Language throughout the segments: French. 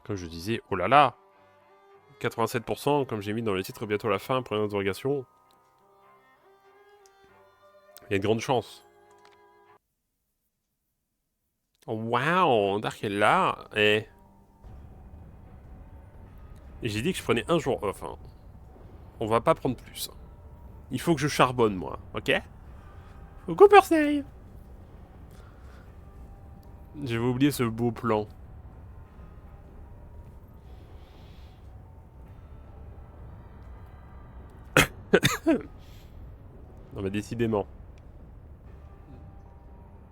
Comme je disais, oh là là 87%, comme j'ai mis dans le titre, bientôt la fin, première interrogation. Il y a de grandes chances. Oh, waouh, Dark est là. Et j'ai dit que je prenais un jour off. Hein. On va pas prendre plus. Il faut que je charbonne, moi. Ok? Coucou, Persney. J'avais oublié ce beau plan. Non, mais décidément.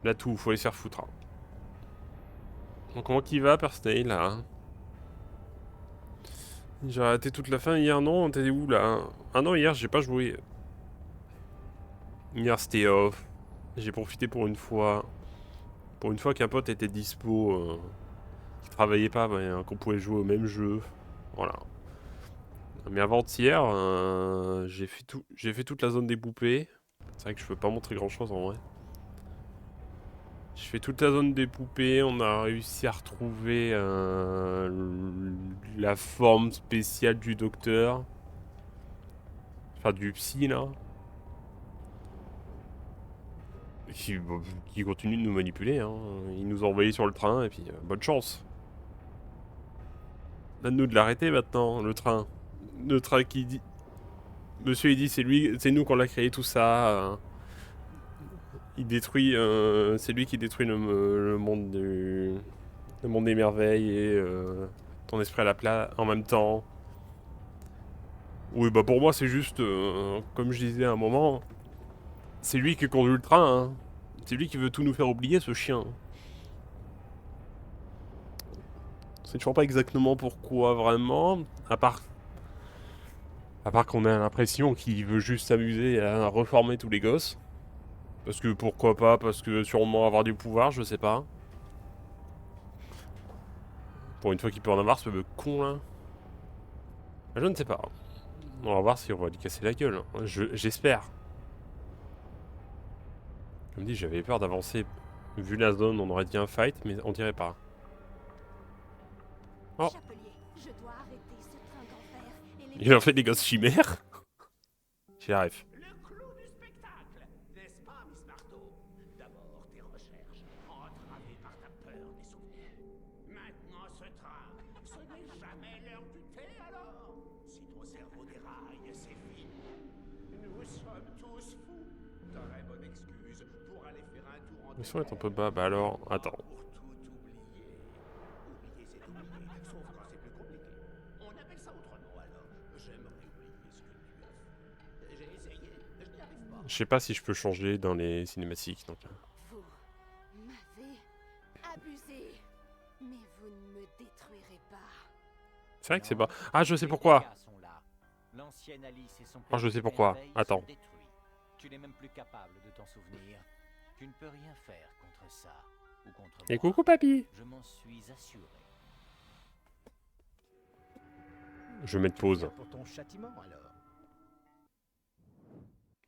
Là, tout, faut aller se faire foutre. Hein. Donc, comment qu'il va, Persney, là hein. J'ai raté toute la fin hier, non? T'es où, là? Ah non, hier, j'ai pas joué. Hier, c'était off. J'ai profité pour une fois. Pour une fois qu'un pote était dispo, qui travaillait pas, bah, qu'on pouvait jouer au même jeu. Voilà. Mais avant-hier, j'ai fait toute la zone des poupées. C'est vrai que je peux pas montrer grand-chose en vrai. J'ai fait toute la zone des poupées, on a réussi à retrouver la forme spéciale du docteur. Enfin, du psy, là. Qui, qui continue de nous manipuler. Hein. Il nous a envoyés sur le train, et puis bonne chance. À nous de l'arrêter maintenant, le train. Le train qui dit... Monsieur, il dit, c'est nous qu'on l'a créé tout ça. Il détruit... c'est lui qui détruit le monde du... Le monde des merveilles et ton esprit à la plat en même temps. Oui, bah pour moi, c'est juste, comme je disais à un moment, c'est lui qui conduit le train. Hein. C'est lui qui veut tout nous faire oublier, ce chien. C'est toujours pas exactement pourquoi vraiment, à part qu'on a l'impression qu'il veut juste s'amuser à reformer tous les gosses. Parce que pourquoi pas, parce que sûrement avoir du pouvoir, je sais pas. Pour une fois qu'il peut en avoir, ce con là. Je ne sais pas. On va voir si on va lui casser la gueule. J'espère. Comme dit, j'avais peur d'avancer. Vu la zone, on aurait dit un fight, mais on dirait pas. Oh, il a fait des gosses chimères. J'y arrive. Le clou du spectacle, n'est-ce pas, Miss Marteau? D'abord tes recherches, entravées par ta peur des souvenirs. Maintenant ce train, ce n'est jamais l'heure du thé alors? Si ton cerveau déraille, c'est fini. Nous sommes tous fous. Très bonne excuse pour aller faire un tour en Le son est un peu désert. bas, bah alors, attends. Pour tout oublier. Oublier, c'est oublier, sauf quand c'est plus compliqué. On appelle ça autrement alors. J'aimerais oublier ce que tu as fait. J'ai essayé, je n'y arrive pas. Je sais pas si je peux changer dans les cinématiques, donc... Vous m'avez abusé, mais vous ne me détruirez pas. C'est vrai que c'est Non, pas... Ah, je sais les pourquoi. dégâts sont là. L'ancienne Alice et son Ah, je pays sais des pourquoi. merveilles Attends. sont détruits. Tu n'es même plus capable de t'en souvenir. Tu ne peux rien faire contre ça ou contre Et moi. coucou, papy. Je m'en suis assuré. Je vais mettre Tu viens pause. pour ton châtiment alors.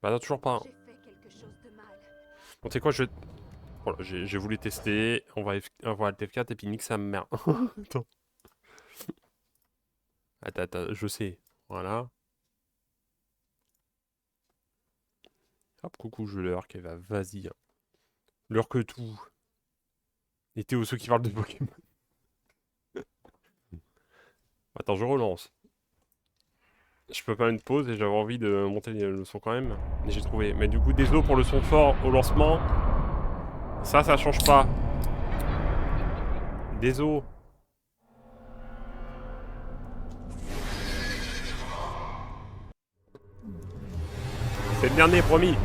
Bah non, toujours pas. J'ai fait quelque chose de mal. Bon, tu sais quoi, je... Voilà, j'ai voulu tester. On va Alt F4 et puis nique sa mère. Attends. Attends, je sais. Voilà. Hop, coucou, je l'heure qu'elle va, vas-y. Hein. L'heure que tout. Et Théo, ceux qui parlent de Pokémon. Attends, je relance. Je peux pas mettre pause et j'avais envie de monter le son quand même. Mais j'ai trouvé. Mais du coup, désolé pour le son fort au lancement. Ça change pas. Désolé. C'est le dernier, promis.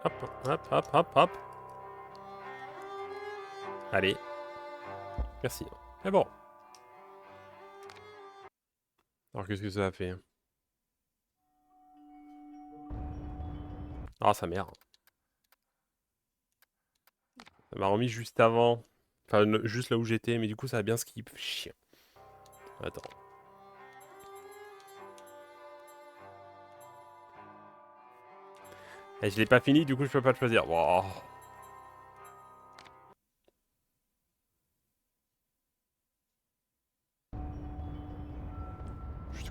Hop, hop, hop, hop, hop. Allez. Merci. C'est bon. Alors, qu'est-ce que ça a fait? Ah, sa mère. Ça m'a remis juste avant. Enfin, juste là où j'étais, mais du coup, ça a bien skip. Chien. Attends. Et je l'ai pas fini, du coup, je peux pas le choisir. Wow.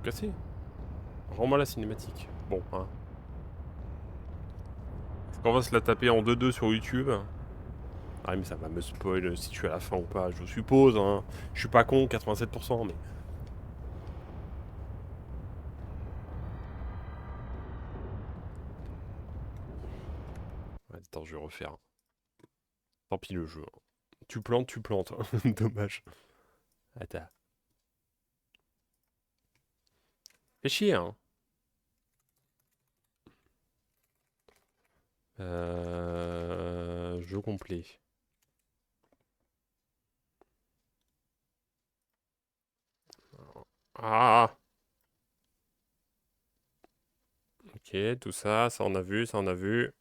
casser. Rends-moi la cinématique. Bon, hein. On va se la taper en 2-2 sur YouTube. Ah mais ça va me spoil si tu es à la fin ou pas, je suppose, hein. Je suis pas con, 87%, mais... Ouais, attends, je vais refaire. Tant pis le jeu. Tu plantes, tu plantes. Dommage. Attends. Fais chier, hein. Jeu complet. Ah! Ok, tout ça, ça on a vu, ça on a vu.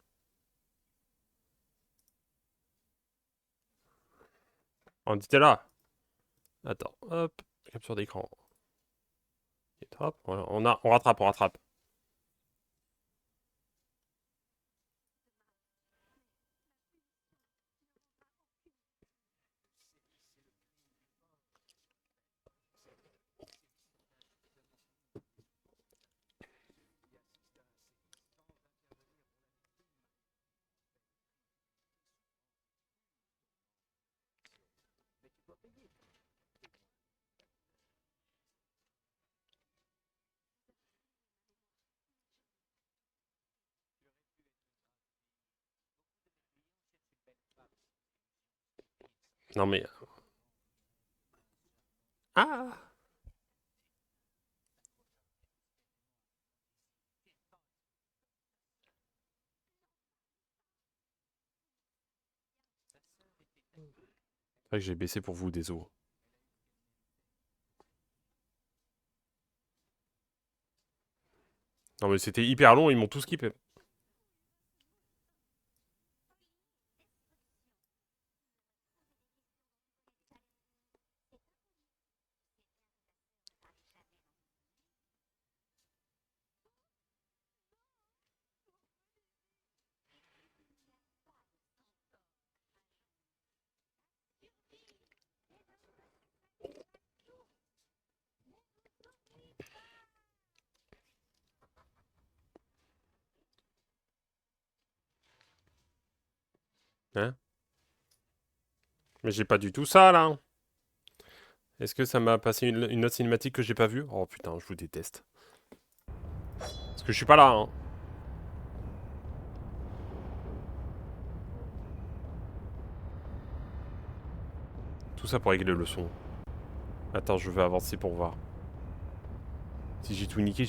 On était là. Attends, hop, capture d'écran. Et hop, voilà, on rattrape, on rattrape. Non mais... Ah! C'est vrai que j'ai baissé pour vous, désolé. Non mais c'était hyper long, ils m'ont tout skippé. Hein? Mais j'ai pas du tout ça, là. Est-ce que ça m'a passé une autre cinématique que j'ai pas vue? Oh putain, je vous déteste. Parce que je suis pas là, hein. Tout ça pour régler le son. Attends, je vais avancer pour voir. Si j'ai tout niqué,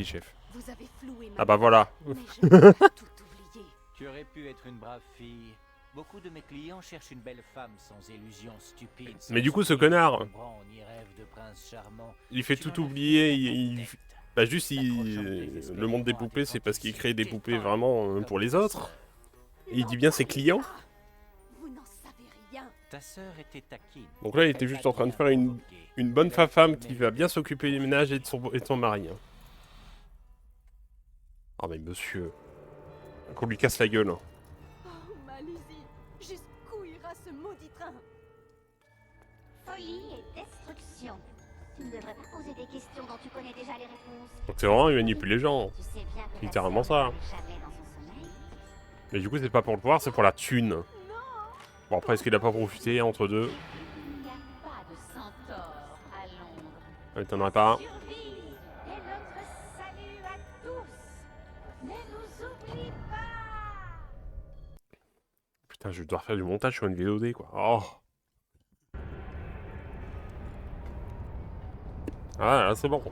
chef. Vous avez floué ma Ah bah voilà. mais je n'ai pas tout oublié. Tu aurais pu être une brave fille. Beaucoup de mes clients cherchent une belle femme sans illusions stupides. Mais du coup, ce connard, Ni rêve de prince charmant. il fait Tu tout en as oublier. fait Il... ton tête. Bah juste, le monde des poupées, c'est parce qu'il crée des poupées vraiment pour les autres. Et il dit bien ses clients. Vous n'en savez rien. Ta sœur était taquine. Donc là, il était juste en train de faire une bonne femme qui va bien s'occuper du ménage et de son mari. Hein. Ah mais monsieur, qu'on lui casse la gueule. Hein. Oh, Malaisie, jusqu'où ira ce maudit train? Folie et destruction. Tu ne devrais pas poser des questions dont tu connais déjà les réponses. Donc c'est vraiment, il manipule les gens. Tu sais bien que Littéralement ta sœur ça. ne parle jamais dans son sommeil. Mais du coup, c'est pas pour le pouvoir, c'est pour la thune. Bon après, est-ce qu'il a pas profité entre deux? Il n'y a pas de centaure à Londres. Ouais, t'en aurais pas un. Survie est notre salut à tous. Ne nous oublie pas. Putain, je vais devoir faire du montage sur une VOD quoi. Oh. Ah là, c'est bon.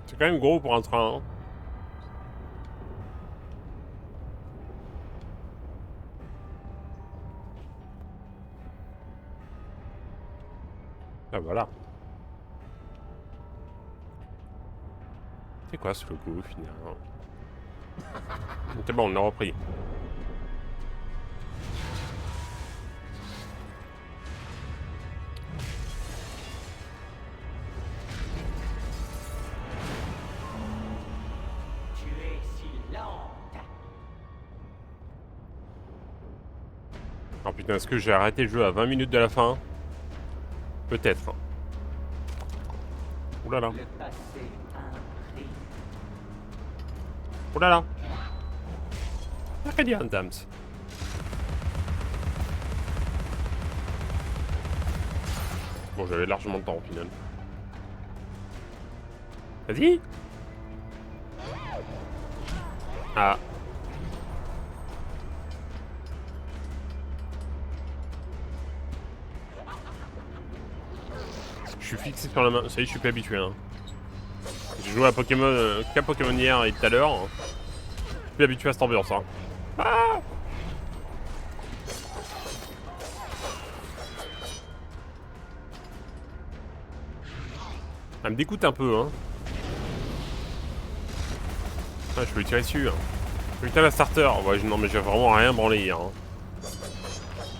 C'est quand même gros pour un train. Hein. Ah voilà. C'est quoi ce logo finalement? C'est bon, on l'a repris. Tu es si Oh putain, est-ce que j'ai arrêté le jeu à 20 minutes de la fin? Peut-être. Ouh là là. Le passé a un prix. Ouh là là. Arcadian Dams. Bon, j'avais largement le temps au final. Vas-y. Ah. Je suis fixé sur la main. Ça y est, je suis plus habitué. Hein. J'ai joué à Pokémon, qu'à Pokémon hier et tout à l'heure. Je suis plus habitué à cette ambiance. Hein. Ah. Elle me dégoûte un peu. Hein. Ah, je peux lui tirer dessus. Hein. Putain, la starter. Ouais, non, mais j'ai vraiment rien branlé hier. Hein.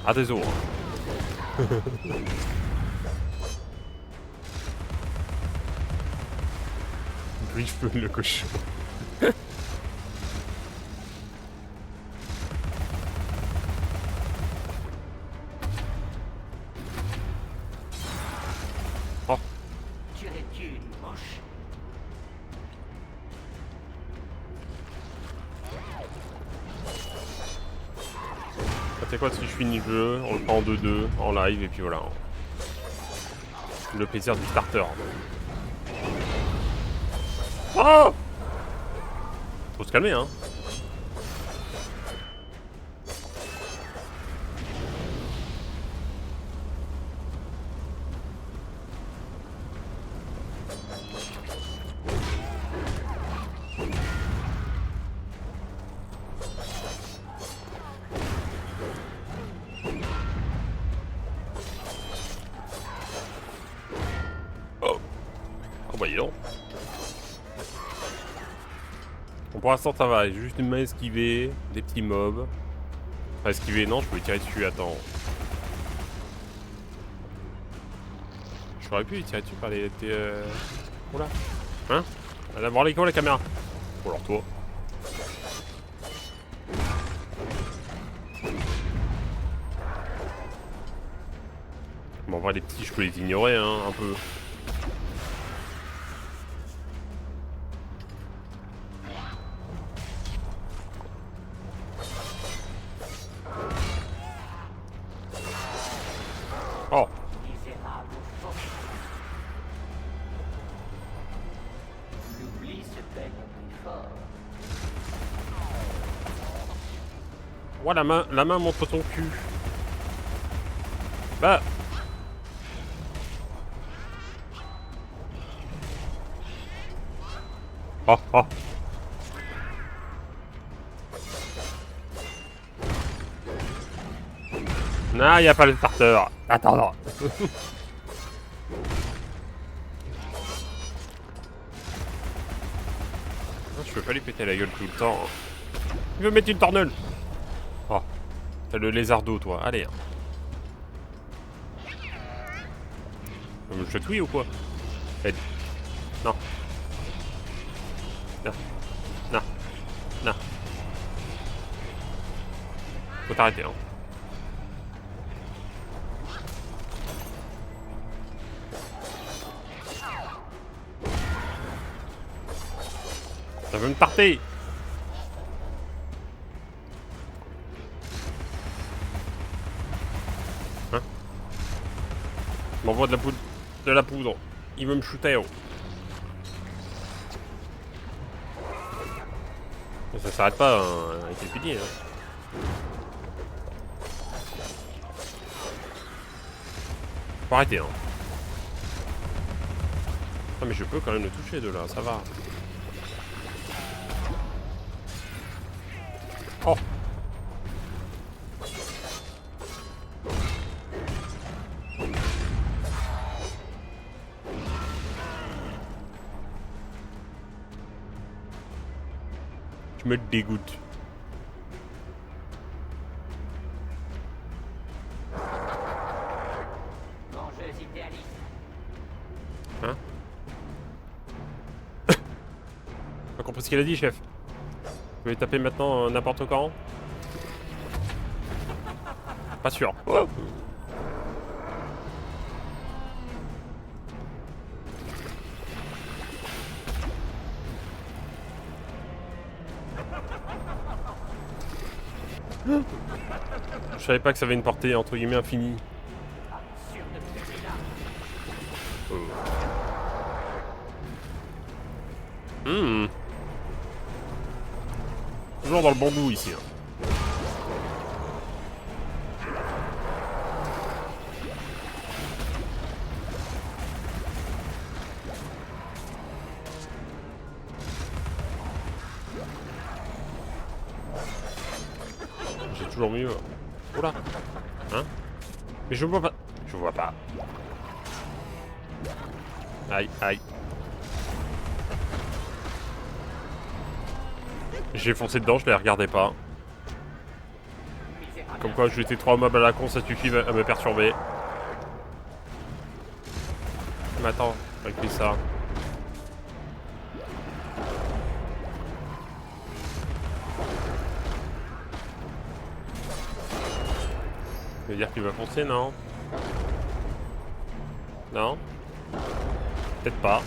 Ah, désolé. Hein. Brief le cochon. Oh. Tu es une moche. C'est quoi si je finis le jeu, on le prend en 2-2, en live, et puis voilà. Le plaisir du starter. Oh! Faut se calmer, hein. Voyons. Bon, pour l'instant ça va, j'ai juste une main esquivée, des petits mobs. Enfin esquiver non, je peux les tirer dessus, attends. J'aurais pu les tirer dessus par les... Oula. Hein? Elle a branlé quoi la caméra? Oh alors toi. Bon en vrai les petits je peux les ignorer hein, un peu. Oh. Misérable faux. L'oubli se paie plus fort. Ouais, la main montre ton cul. Bah. Oh, oh. Non, y a pas le starter. Attends, non. Je peux pas lui péter la gueule tout le temps. Il veut mettre une tornelle. Oh. T'as le lézard d'eau, toi. Allez. Je me chatouille ou quoi? Aide. Non. Non. Non. Non. Faut t'arrêter, hein. Ça veut me tarter. Hein? Il m'envoie de la poudre. Il veut me shooter. Oh. Mais ça s'arrête pas hein, avec les piliers. Hein. Faut arrêter. Hein. Ah mais je peux quand même le toucher de là, ça va. Oh. Tu me dégoûtes. Vengeuse idéaliste. Hein? Pas compris ce qu'il a dit, chef. Vous pouvez taper maintenant n'importe quand. pas sûr. Oh. Je savais pas que ça avait une portée entre guillemets infinie. Toujours dans le bon goût ici. Hein. J'ai toujours mieux. Oula. Hein? Mais je vois pas. Je vois pas. Aïe, aïe. J'ai foncé dedans, je les regardais pas. Comme quoi, j'étais 3 mobs à la con, ça suffit à me perturber. Mais attends, avec ça. Ça veut dire qu'il va foncer, non? Non? Peut-être pas.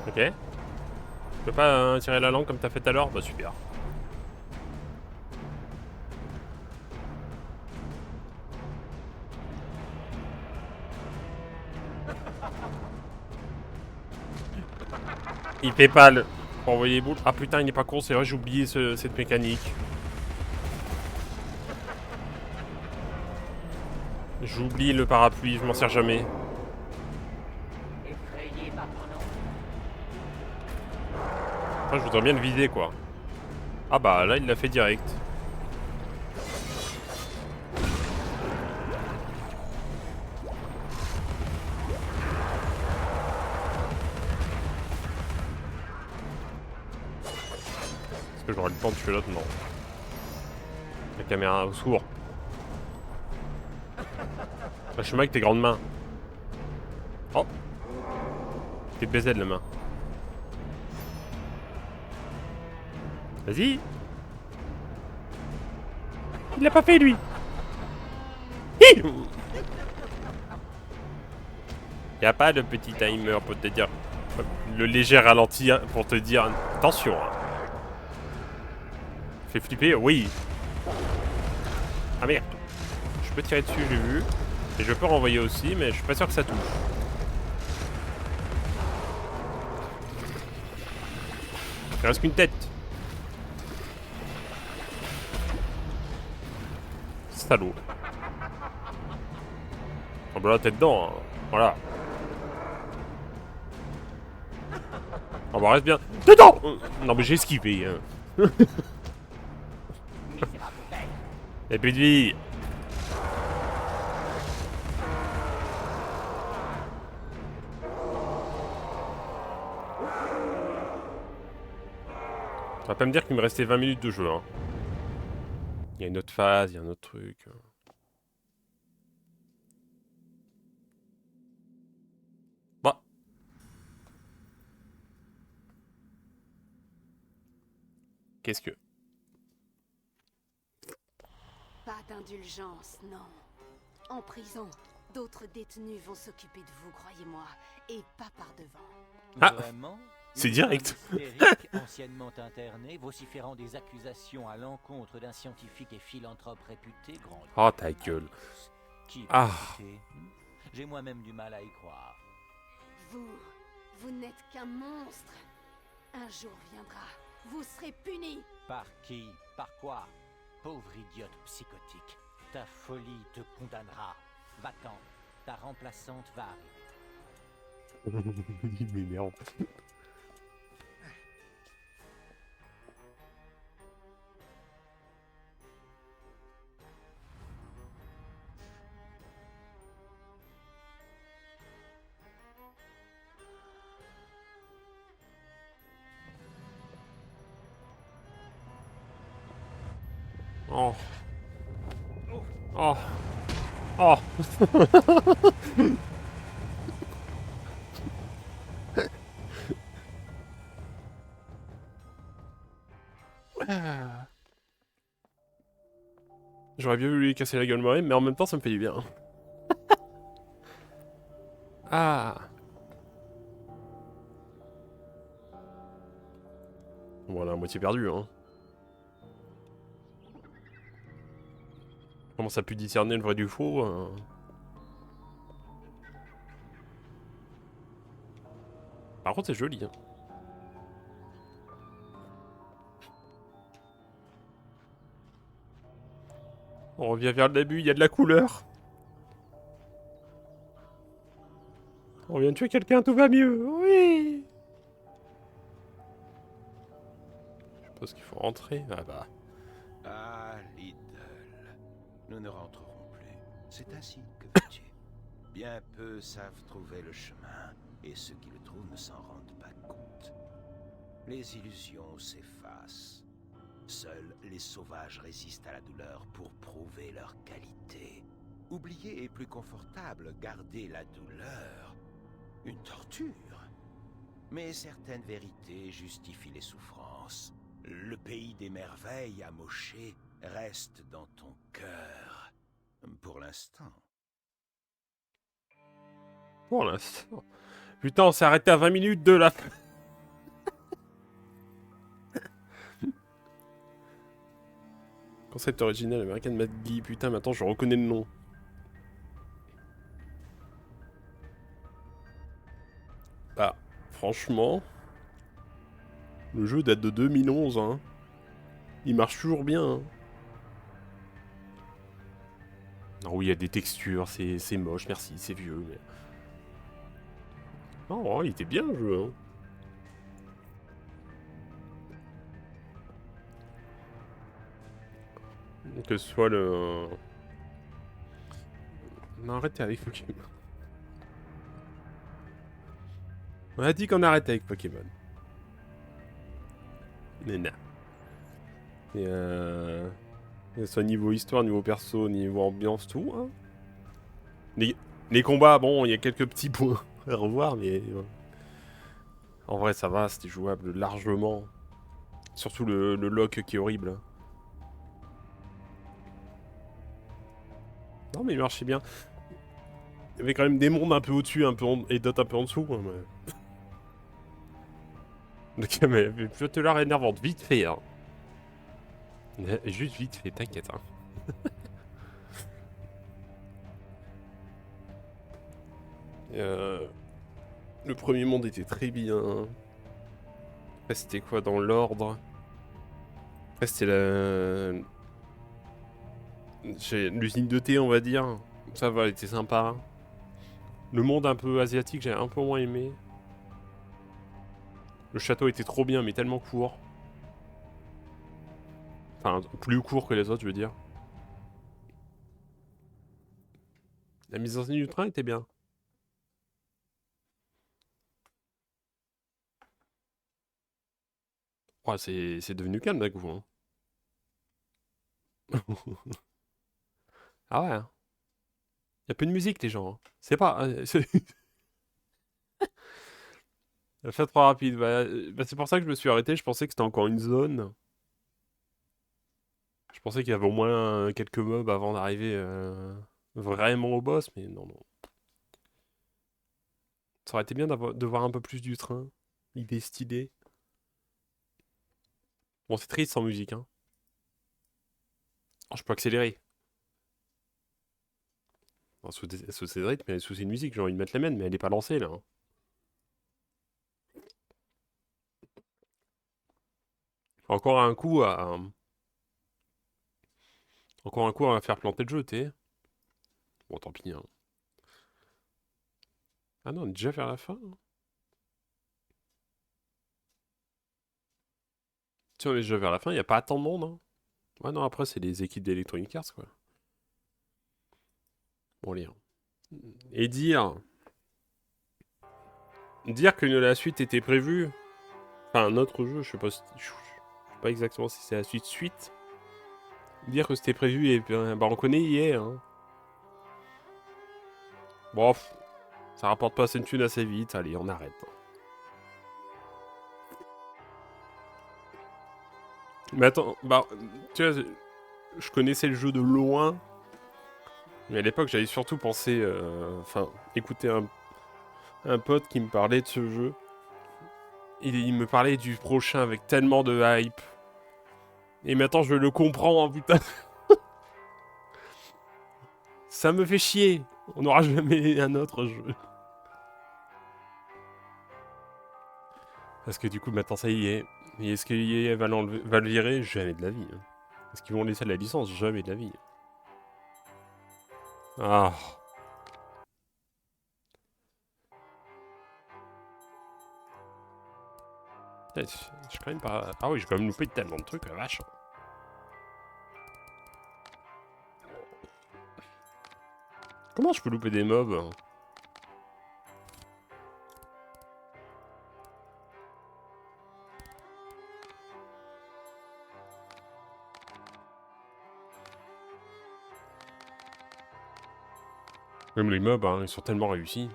Ok. Tu peux pas tirer la langue comme t'as fait tout à l'heure? Bah super. Il fait pas le... Pour envoyer les boules. Ah putain, il n'est pas con, c'est vrai, j'ai oublié cette mécanique. J'oublie le parapluie, je m'en sers jamais. Enfin, je voudrais bien le vider quoi. Ah bah là il l'a fait direct. Est-ce que j'aurai le temps de tuer l'autre? Non. La caméra au secours. Lâche-moi avec tes grandes mains. Oh. T'es BZ la main. Vas-y. Il l'a pas fait lui. Hi. Y a pas de petit timer pour te dire. Le léger ralenti pour te dire attention. Fait flipper, oui. Ah merde. Je peux tirer dessus, j'ai vu. Et je peux renvoyer aussi, mais je suis pas sûr que ça touche. Il reste qu'une tête. Salaud. Oh bah là t'es dedans, hein. Voilà. Oh bah reste bien. Dedans. Non mais j'ai esquivé. Hein. Et plus de vie. On va pas me dire qu'il me restait 20 minutes de jeu. Hein. Il y a une autre phase, il y a un autre truc. Bah. Qu'est-ce que... Pas d'indulgence, non. En prison, d'autres détenus vont s'occuper de vous, croyez-moi, et pas par devant. Ah. Vraiment? C'est direct. Hystérique, anciennement interné, vociférant des accusations à l'encontre d'un scientifique et philanthrope réputé, grand. Oh ta gueule. Qui Ah. J'ai moi-même du mal à y croire. Vous n'êtes qu'un monstre. Un jour viendra, vous serez puni. Par qui? Par quoi? Pauvre idiote psychotique. Ta folie te condamnera. Va-t'en, ta remplaçante va arriver. Il m'énerve. Oh. Oh. Oh. Ah. J'aurais bien voulu lui casser la gueule moi-même, mais en même temps, ça me fait du bien. Ah. Bon, on a à moitié perdu, hein. Comment ça a pu discerner le vrai du faux Par contre, c'est joli, hein. On revient vers le début, il y a de la couleur. On vient de tuer quelqu'un, tout va mieux. Oui. Je suppose qu'il faut rentrer. Ah bah. Ah, Lidl. Nous ne rentrerons plus. C'est ainsi que veux-tu. Bien peu savent trouver le chemin, et ceux qui le trouvent ne s'en rendent pas compte. Les illusions s'effacent. Seuls les sauvages résistent à la douleur pour prouver leur qualité. Oublier est plus confortable, garder la douleur, une torture. Mais certaines vérités justifient les souffrances. Le pays des merveilles, amoché, reste dans ton cœur. Pour l'instant. Pour l'instant. Putain, on s'est arrêté à 20 minutes de la... Concept original American McGee. Putain, maintenant je reconnais le nom. Bah, franchement... Le jeu date de 2011, hein. Il marche toujours bien, hein. Non, oui, il y a des textures, c'est moche, merci, c'est vieux, mais... Non, il était bien, le jeu, hein. Que ce soit le... Non, arrêtez avec Pokémon. On a dit qu'on arrêtait avec Pokémon. Nena. Et que ce soit niveau histoire, niveau perso, niveau ambiance, tout, hein. Les combats, bon, il y a quelques petits points à revoir, mais... En vrai, ça va, c'était jouable largement. Surtout le lock qui est horrible. Non, mais il marchait bien. Il y avait quand même des mondes un peu au-dessus et d'autres un peu en dessous. Hein, mais... Ok, mais je te la énervante, vite fait. Hein. Juste vite fait, t'inquiète. Hein. Le premier monde était très bien. Après, c'était quoi dans l'ordre? Après, c'était l'usine de thé, on va dire. Ça va, elle était sympa. Le monde un peu asiatique, j'ai un peu moins aimé. Le château était trop bien, mais tellement court. Enfin, plus court que les autres, je veux dire. La mise en scène du train était bien. Ouais, c'est devenu calme d'un coup. Hein. Ah ouais. Hein. Y a peu de musique, les gens. Hein. C'est pas... Fait trop rapide. Bah, c'est pour ça que je me suis arrêté. Je pensais que c'était encore une zone. Je pensais qu'il y avait au moins quelques mobs avant d'arriver vraiment au boss, mais non, non. Ça aurait été bien de voir un peu plus du train. Idée stylée. Bon, c'est triste sans musique, hein. Oh, je peux accélérer. Non, sous ces rythmes, mais sous une musique, j'ai envie de mettre la mienne, mais elle est pas lancée, là. Hein. Encore un coup à... Encore un coup à faire planter le jeu, t'es. Bon, tant pis, hein. Ah non, on est déjà vers la fin. Hein. Si on est déjà vers la fin, il n'y a pas tant de monde. Hein. Ouais, non, après, c'est les équipes d'Electronic Arts, quoi. Bon, lire. Et dire... Dire que la suite était prévue... Enfin, un autre jeu, je sais pas exactement si c'est la suite. Dire que c'était prévu, et bah, on connaît hier. Hein. Bon, ça rapporte pas assez de thunes assez vite. Allez, on arrête. Mais attends, bah, tu vois, je connaissais le jeu de loin. Mais à l'époque, j'avais surtout pensé... Enfin, écouter un pote qui me parlait de ce jeu. Il me parlait du prochain avec tellement de hype. Et maintenant, je le comprends, hein, putain. Ça me fait chier. On n'aura jamais un autre jeu. Parce que du coup, maintenant, ça y est. Et est-ce que EA va le virer? Jamais de la vie. Hein. Est-ce qu'ils vont laisser la licence? Jamais de la vie. Ah. J'ai quand même pas... Ah oui, j'ai quand même loupé tellement de trucs, la vache. Comment je peux louper des mobs? Même les mobs, hein, ils sont tellement réussis.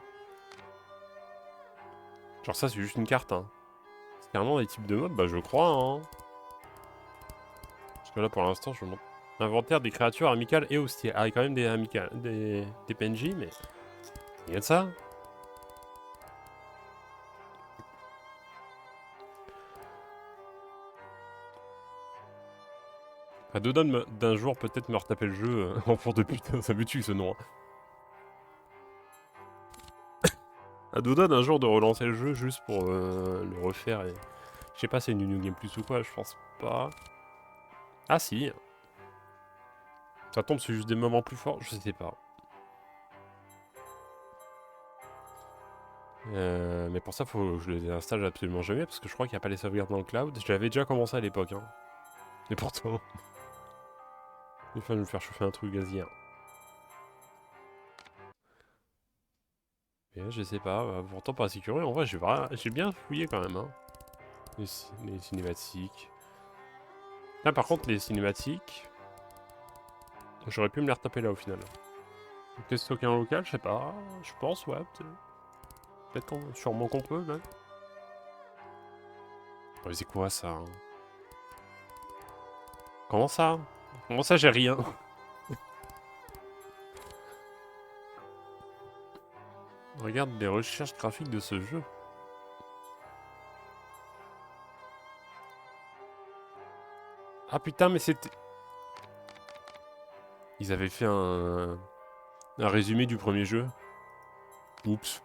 Genre ça, c'est juste une carte, hein. C'est carrément des types de mobs, bah je crois, hein. Parce que là, pour l'instant, je montre... Inventaire des créatures amicales et hostiles. Ah, il y a quand même des amicales, des PNJ, mais... Il y a de ça. À deux doigts d'un jour, peut-être me retaper le jeu. Enfant de putain, ça me tue ce nom. À deux doigts d'un jour de relancer le jeu juste pour le refaire et... Je sais pas, c'est une New Game Plus ou quoi, je pense pas. Ah si. Ça tombe, c'est juste des moments plus forts, je sais pas. Mais pour ça, faut que je les installe absolument jamais, parce que je crois qu'il n'y a pas les sauvegardes dans le cloud. Je l'avais déjà commencé à l'époque, hein. Et pourtant... Il faut me faire chauffer un truc gazier. Mais je sais pas, pourtant pour la sécurité, en vrai, j'ai bien fouillé quand même, hein. Les cinématiques. Là, par contre, les cinématiques... J'aurais pu me les retaper là, au final. Qu'est-ce stocké en local? Je sais pas. Je pense, ouais, peut-être sûrement qu'on peut, même. Oh, c'est quoi, ça, hein? Comment ça? Comment ça, j'ai rien? Regarde les recherches graphiques de ce jeu. Ah putain, mais c'était... Ils avaient fait un résumé du premier jeu. Oups.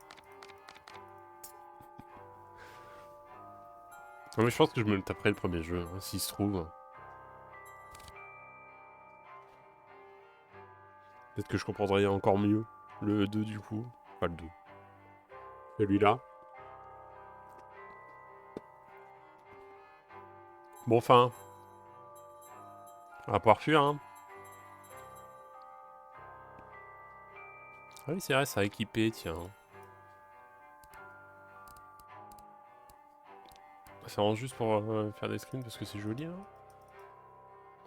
Non mais je pense que je me le taperai le premier jeu, hein, s'il se trouve. Peut-être que je comprendrai encore mieux le 2 du coup. Pas le 2. Celui-là. Bon, enfin. On va pouvoir fuir, hein. Ah oui, c'est vrai, ça a équipé, tiens. C'est vraiment juste pour faire des screens parce que c'est joli, hein.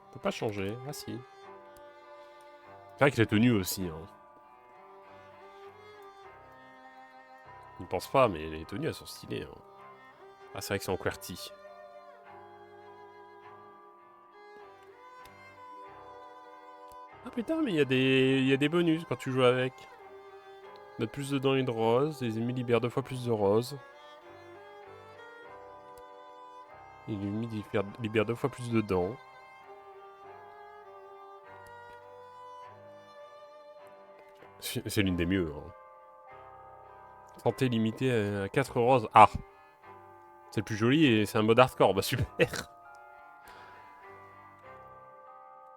On peut pas changer. Ah si. C'est vrai que les tenues aussi, hein. Ils ne pensent pas, mais les tenues, elles sont stylées, hein. Ah, c'est vrai que c'est en QWERTY. Ah putain, mais il y a des bonus quand tu joues avec. Mettre plus de dents et de rose. Les ennemis libèrent 2 fois plus de rose. Les ennemis libèrent 2 fois plus de dents. C'est l'une des mieux. Hein. Santé limitée à 4 roses. Ah! C'est le plus joli et c'est un mode hardcore. Bah super!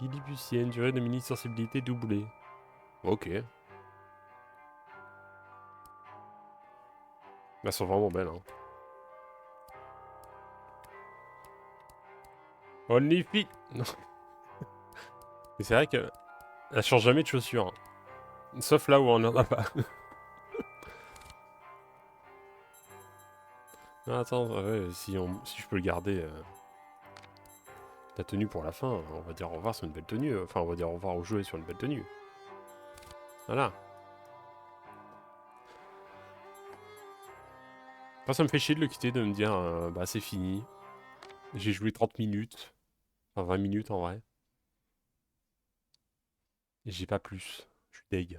Lilliputienne, durée de mini-sensibilité doublée. Ok. Bah, elles sont vraiment belles. Hein. Only feet! Non. Mais c'est vrai qu'elle change jamais de chaussures. Hein. Sauf là où on en a pas. Ah, attends, ouais, si je peux le garder la tenue pour la fin, on va dire au revoir sur une belle tenue. Enfin, on va dire au revoir au jeu et sur une belle tenue. Voilà. Enfin, ça me fait chier de le quitter, de me dire bah c'est fini. J'ai joué 30 minutes. Enfin 20 minutes en vrai. Et j'ai pas plus. Je suis deg.